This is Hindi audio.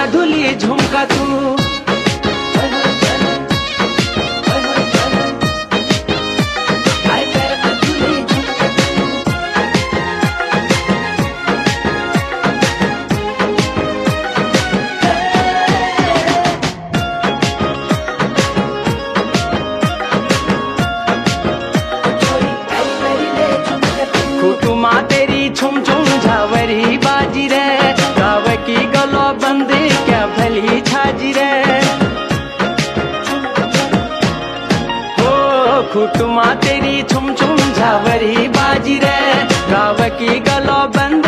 मधुली झुमका तू खुटुमा तेरी छुम छुम झावरी बाजी रे गाव की गलो बंद क्या भली छाजी रे हो खुटुमा तेरी छुम छुम झावरी बाजी रे गाव की गलो बंद